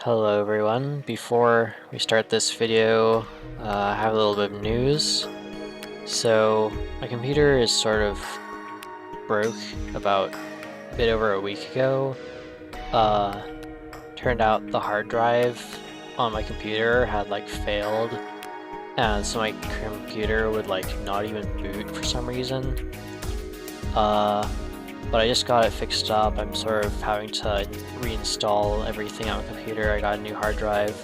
Hello everyone. Before we start this video, I have a little bit of news. So my computer is sort of broke about a bit over a week ago. Turned out the hard drive on my computer had failed, and so my computer would not even boot for some reason. But I just got it fixed up. I'm sort of having to reinstall everything on my computer. I got a new hard drive.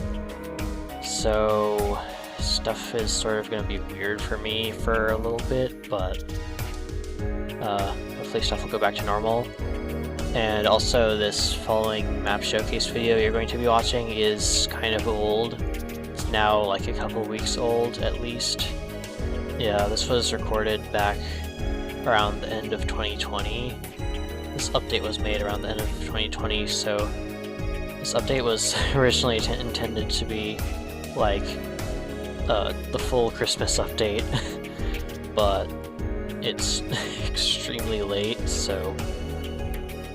So stuff is sort of going to be weird for me for a little bit, but hopefully stuff will go back to normal. And also this following map showcase video you're going to be watching is kind of old. It's now like a couple weeks old at least. Yeah, this was recorded back around the end of 2020. This update was made around the end of 2020, so this update was originally intended to be the full Christmas update, but it's extremely late, so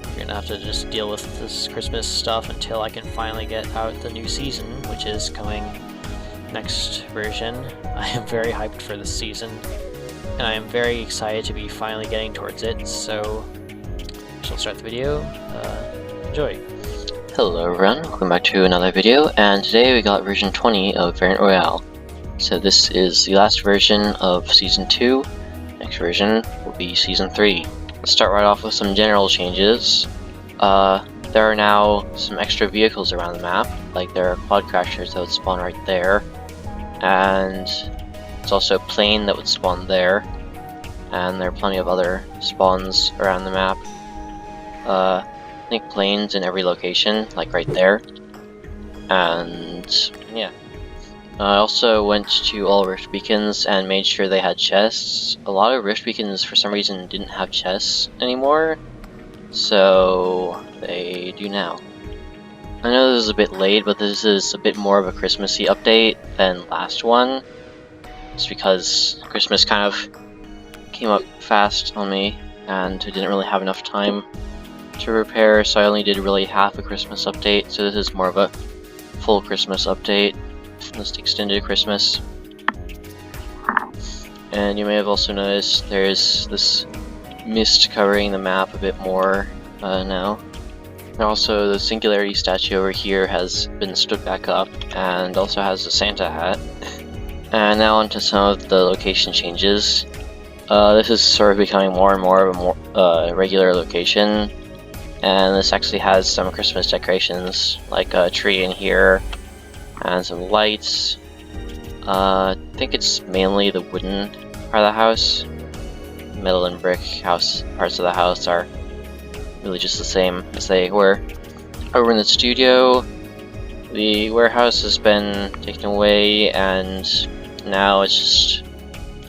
you're gonna have to just deal with this Christmas stuff until I can finally get out the new season, which is coming next version. I am very hyped for this season, and I am very excited to be finally getting towards it, so I'll start the video. Enjoy. Hello everyone, welcome back to another video, and today we got version 20 of Royale. So this is the last version of Season 2, next version will be Season 3. Let's start right off with some general changes. There are now some extra vehicles around the map, like there are quad crashers that would spawn right there, and there's also a plane that would spawn there, and there are plenty of other spawns around the map. I think planes in every location, like right there. And yeah. I also went to all rift beacons and made sure they had chests. A lot of rift beacons for some reason didn't have chests anymore, so they do now. I know this is a bit late, but this is a bit more of a Christmassy update than last one. Just because Christmas kind of came up fast on me and I didn't really have enough time to repair, so I only did really half a Christmas update, so this is more of a full Christmas update, just extended Christmas. And you may have also noticed there's this mist covering the map a bit more now. And also the Singularity statue over here has been stood back up and also has a Santa hat. And now onto some of the location changes. This is sort of becoming more and more of a more regular location. And this actually has some Christmas decorations, like a tree in here, and some lights. I think it's mainly the wooden part of the house. Metal and brick house parts of the house are really just the same as they were. Over in the studio, the warehouse has been taken away, and now it's just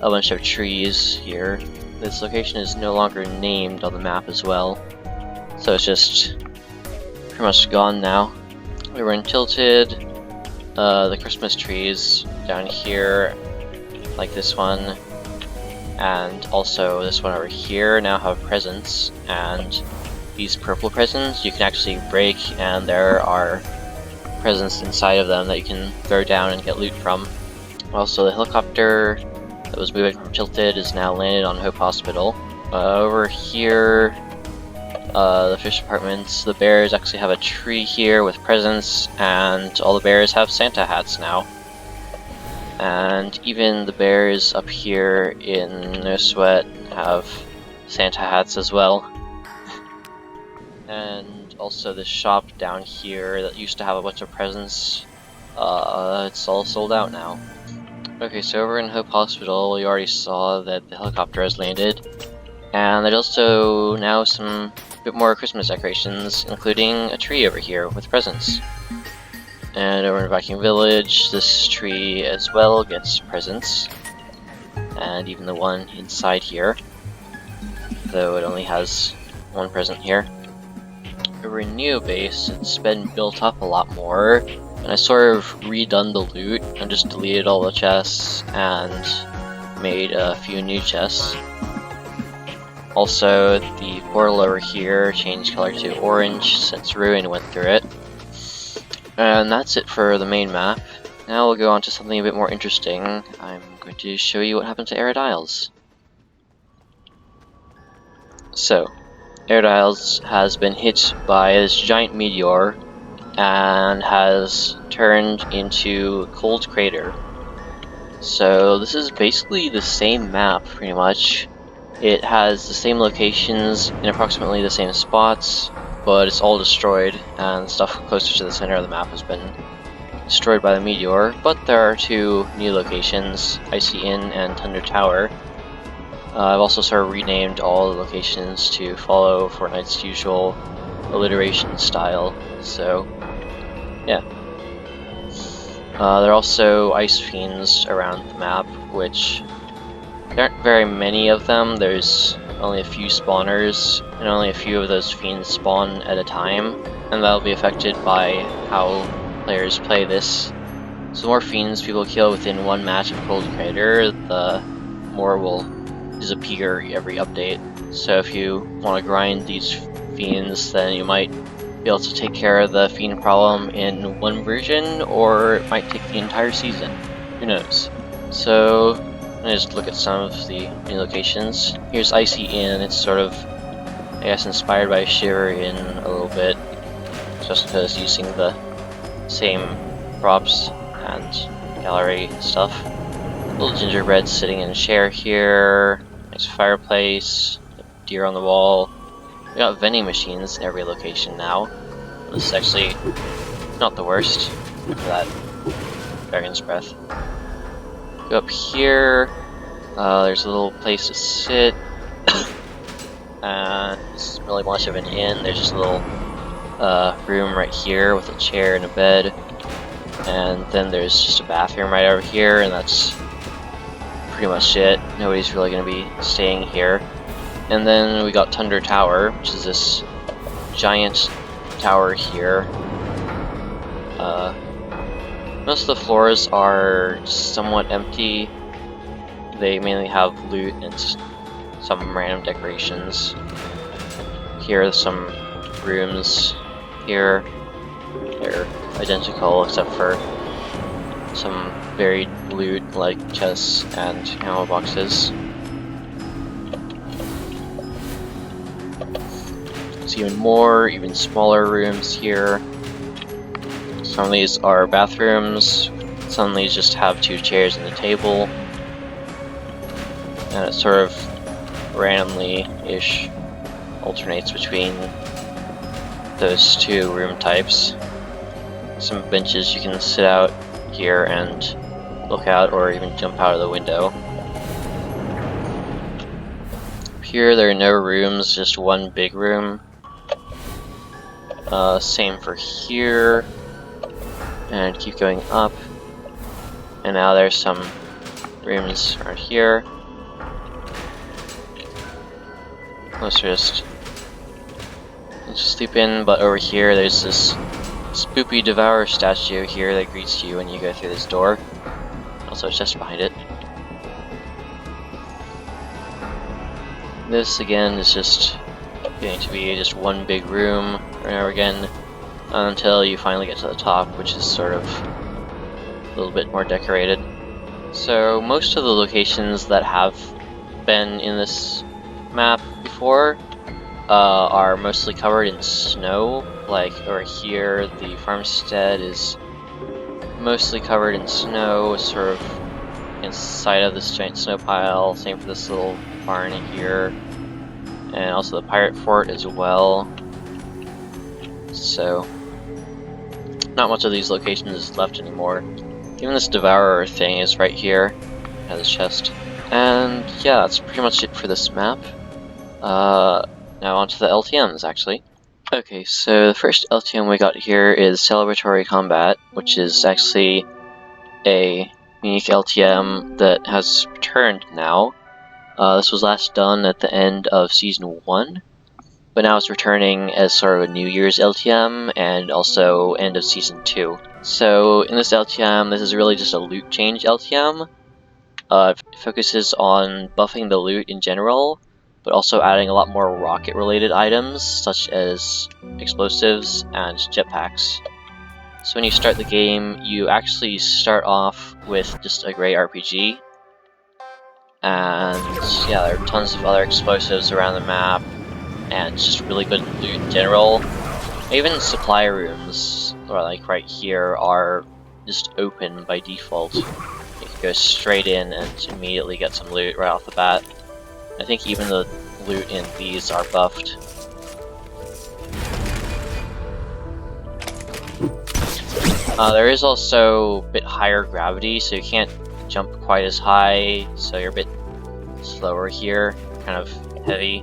a bunch of trees here. This location is no longer named on the map as well, so it's just pretty much gone now. We were in Tilted. The Christmas trees down here, like this one, and also this one over here, now have presents, and these purple presents you can actually break, and there are presents inside of them that you can throw down and get loot from. Also, the helicopter that was moving from Tilted is now landed on Hope Hospital. Over here, the fish apartments, the bears actually have a tree here with presents, and all the bears have Santa hats now. And even the bears up here in No Sweat have Santa hats as well. And also this shop down here that used to have a bunch of presents, it's all sold out now. Okay, so over in Hope Hospital, you already saw that the helicopter has landed. And there's also now some bit more Christmas decorations, including a tree over here with presents. And over in Viking Village, this tree as well gets presents, and even the one inside here, though it only has one present here. Over in Neo Base, it's been built up a lot more, and I sort of redone the loot and just deleted all the chests and made a few new chests. Also, the portal over here changed color to orange since Ruin went through it. And that's it for the main map. Now we'll go on to something a bit more interesting. I'm going to show you what happened to Arid Isles. So, Arid Isles has been hit by this giant meteor and has turned into Cold Crater. So this is basically the same map, pretty much. It has the same locations in approximately the same spots, but it's all destroyed, and stuff closer to the center of the map has been destroyed by the meteor. But there are two new locations, Icy Inn and Thunder Tower. I've also sort of renamed all the locations to follow Fortnite's usual alliteration style, so yeah. There are also ice fiends around the map, which there aren't very many of them. There's only a few spawners, and only a few of those fiends spawn at a time, and that'll be affected by how players play this. So the more fiends people kill within one match of Cold Crater, the more will disappear every update. So if you want to grind these fiends, then you might be able to take care of the fiend problem in one version, or it might take the entire season. Who knows? So let's just look at some of the new locations. Here's Icy Inn. It's sort of, I guess, inspired by Shiver Inn a little bit, just because using the same props and gallery and stuff. Little gingerbread sitting in a chair here. Nice fireplace. Deer on the wall. We got vending machines in every location now. This is actually not the worst for that dragon's breath. Go up here. There's a little place to sit. This isn't really much of an inn. There's just a little room right here with a chair and a bed. And then there's just a bathroom right over here, and that's pretty much it. Nobody's really going to be staying here. And then we got Thunder Tower, which is this giant tower here. Most of the floors are somewhat empty. They mainly have loot and some random decorations. Here are some rooms here. They're identical except for some buried loot like chests and ammo boxes. There's even more, even smaller rooms here. Some of these are bathrooms, some of these just have two chairs and a table. And it sort of randomly-ish alternates between those two room types. Some benches you can sit out here and look out, or even jump out of the window. Here there are no rooms, just one big room. Same for here. And keep going up. And now there's some rooms around here. Let's just sleep in, but over here there's this spoopy Devourer statue here that greets you when you go through this door. Also a chest behind it. This again is just going to be just one big room over and over again until you finally get to the top, which is sort of a little bit more decorated. So most of the locations that have been in this map before are mostly covered in snow. Like over here, the farmstead is mostly covered in snow, sort of inside of this giant snow pile. Same for this little barn here, and also the pirate fort as well. So not much of these locations is left anymore. Even this Devourer thing is right here. It has a chest. And yeah, that's pretty much it for this map. Now onto the LTMs, actually. Okay, so the first LTM we got here is Celebratory Combat, which is actually a unique LTM that has returned now. This was last done at the end of Season 1, but now it's returning as sort of a New Year's LTM and also end of Season 2. So in this LTM, this is really just a loot change LTM. It focuses on buffing the loot in general, but also adding a lot more rocket-related items, such as explosives and jetpacks. So when you start the game, you actually start off with just a gray RPG. And yeah, there are tons of other explosives around the map, and it's just really good loot in general. Even supply rooms, or like right here, are just open by default. You can go straight in and immediately get some loot right off the bat. I think even the loot in these are buffed. There is also a bit higher gravity, so you can't jump quite as high, so you're a bit slower here, kind of heavy.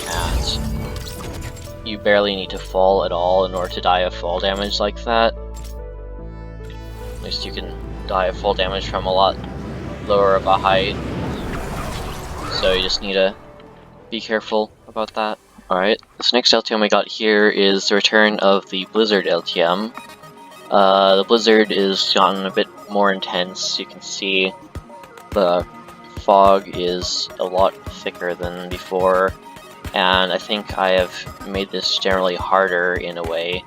And you barely need to fall at all in order to die of fall damage like that. At least you can die of fall damage from a lot lower of a height. So you just need to be careful about that. Alright, this next LTM we got here is the return of the Blizzard LTM. The blizzard is gotten a bit more intense. You can see the fog is a lot thicker than before, and I think I have made this generally harder in a way.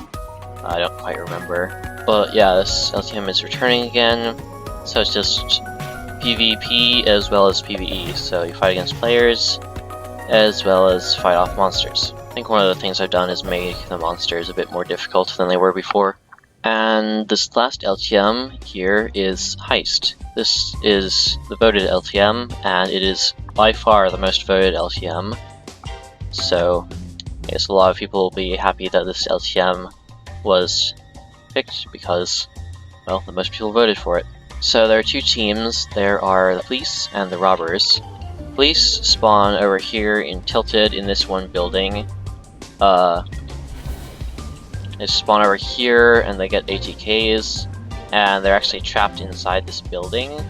I don't quite remember. But yeah, this LTM is returning again, so it's just PvP as well as PvE, so you fight against players as well as fight off monsters. I think one of the things I've done is make the monsters a bit more difficult than they were before. And this last LTM here is Heist. This is the voted LTM, and it is by far the most voted LTM. So I guess a lot of people will be happy that this LTM was picked because, well, the most people voted for it. So there are two teams. There are the police and the robbers. Police spawn over here in Tilted in this one building. They spawn over here and they get ATKs, and they're actually trapped inside this building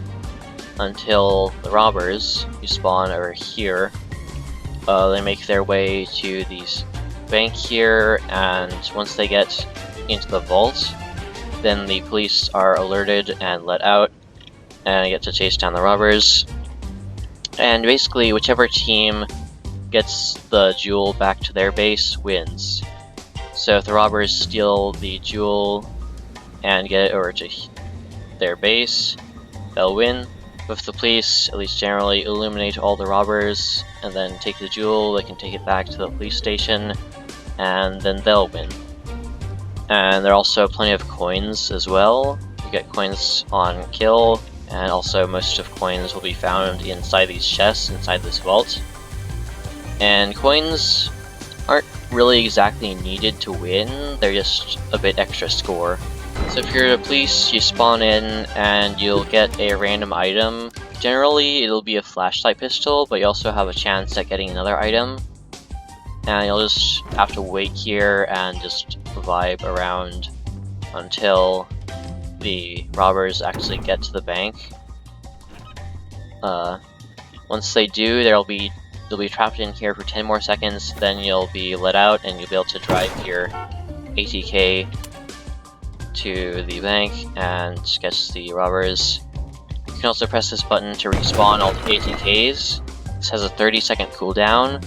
until the robbers, who spawn over here, they make their way to this bank here, and once they get into the vault, then the police are alerted and let out, and get to chase down the robbers. And basically, whichever team gets the jewel back to their base wins. So if the robbers steal the jewel and get it over to their base, they'll win. But if the police, at least generally, eliminate all the robbers and then take the jewel, they can take it back to the police station, and then they'll win. And there are also plenty of coins as well. You get coins on kill, and also most of coins will be found inside these chests, inside this vault. And coins aren't really exactly needed to win, they're just a bit extra score. So if you're the police, you spawn in and you'll get a random item. Generally it'll be a flashlight pistol, but you also have a chance at getting another item. And you'll just have to wait here and just vibe around until the robbers actually get to the bank. Once they do, they'll be trapped in here for 10 more seconds, then you'll be let out and you'll be able to drive your ATK to the bank and catch the robbers. You can also press this button to respawn all the ATKs. This has a 30-second cooldown,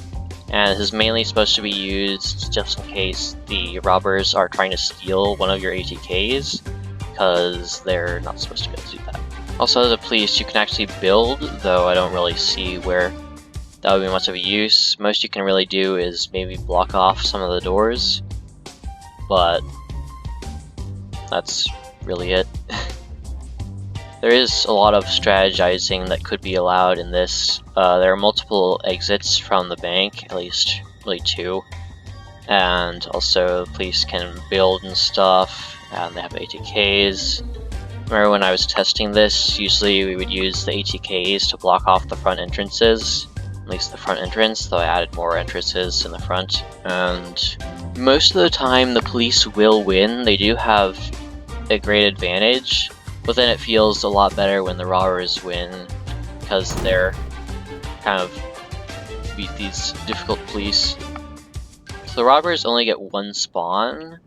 and this is mainly supposed to be used just in case the robbers are trying to steal one of your ATKs, because they're not supposed to be able to do that. Also, as a police, you can actually build, though I don't really see where that would be much of a use. Most you can really do is maybe block off some of the doors, but that's really it. There is a lot of strategizing that could be allowed in this. There are multiple exits from the bank, at least really 2, and also police can build and stuff, and they have ATKs. Remember when I was testing this, usually we would use the ATKs to block off the front entrances. At least the front entrance, though I added more entrances in the front. And most of the time the police will win. They do have a great advantage, but then it feels a lot better when the robbers win, because they're kind of beat these difficult police. So the robbers only get 1 spawn,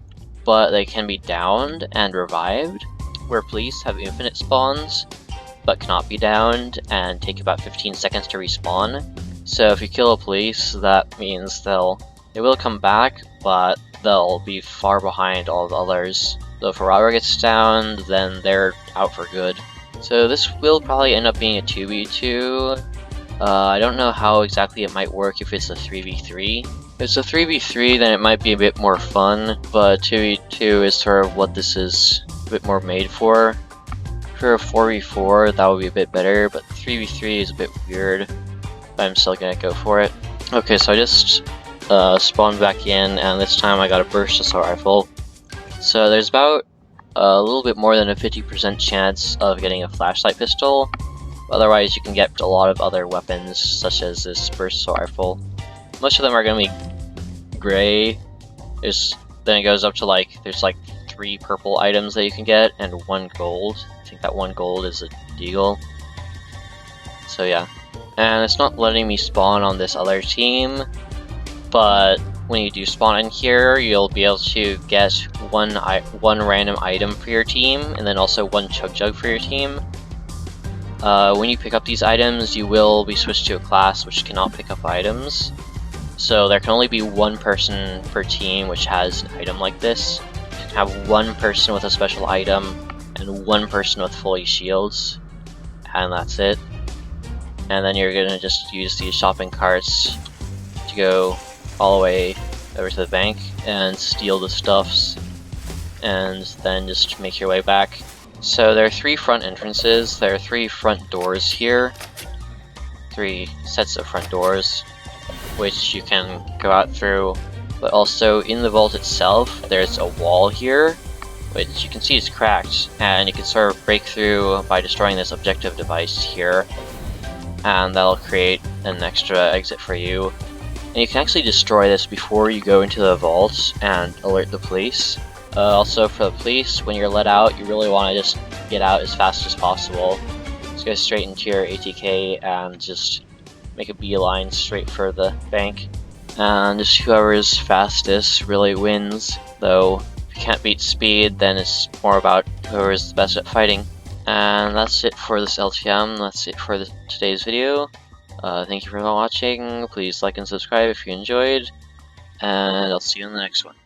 but they can be downed and revived, where police have infinite spawns, but cannot be downed and take about 15 seconds to respawn. So if you kill a police, that means they will come back, but they'll be far behind all the others. So if a robber gets down, then they're out for good. So this will probably end up being a 2v2. I don't know how exactly it might work if it's a 3v3. If it's a 3v3, then it might be a bit more fun, but 2v2 is sort of what this is a bit more made for. For a 4v4, that would be a bit better, but 3v3 is a bit weird, but I'm still gonna go for it. Okay, so I just spawned back in, and this time I got a burst assault rifle. So there's about a little bit more than a 50% chance of getting a flashlight pistol. Otherwise, you can get a lot of other weapons, such as this burst assault rifle. Most of them are going to be gray. Then it goes up to there's 3 purple items that you can get, and 1 gold. I think that 1 gold is a deagle. So yeah. And it's not letting me spawn on this other team, but when you do spawn in here, you'll be able to get one random item for your team, and then also 1 chug jug for your team. When you pick up these items, you will be switched to a class which cannot pick up items. So there can only be 1 person per team which has an item like this. You can have 1 person with a special item, and 1 person with fully shields, and that's it. And then you're gonna just use these shopping carts to go all the way over to the bank and steal the stuffs, and then just make your way back. So there are 3 front entrances, there are 3 front doors here, 3 sets of front doors, which you can go out through, but also in the vault itself, there's a wall here, which you can see is cracked, and you can sort of break through by destroying this objective device here, and that'll create an extra exit for you. And you can actually destroy this before you go into the vault and alert the police. Also for the police, when you're let out, you really want to just get out as fast as possible. Just go straight into your ATK and just make a beeline straight for the bank. And just whoever's fastest really wins, though if you can't beat speed, then it's more about whoever's the best at fighting. And that's it for this LTM, that's it for today's video. Thank you for watching, please like and subscribe if you enjoyed, and I'll see you in the next one.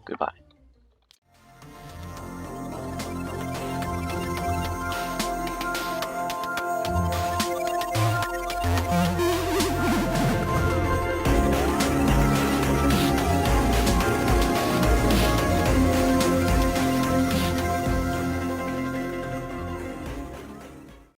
Goodbye.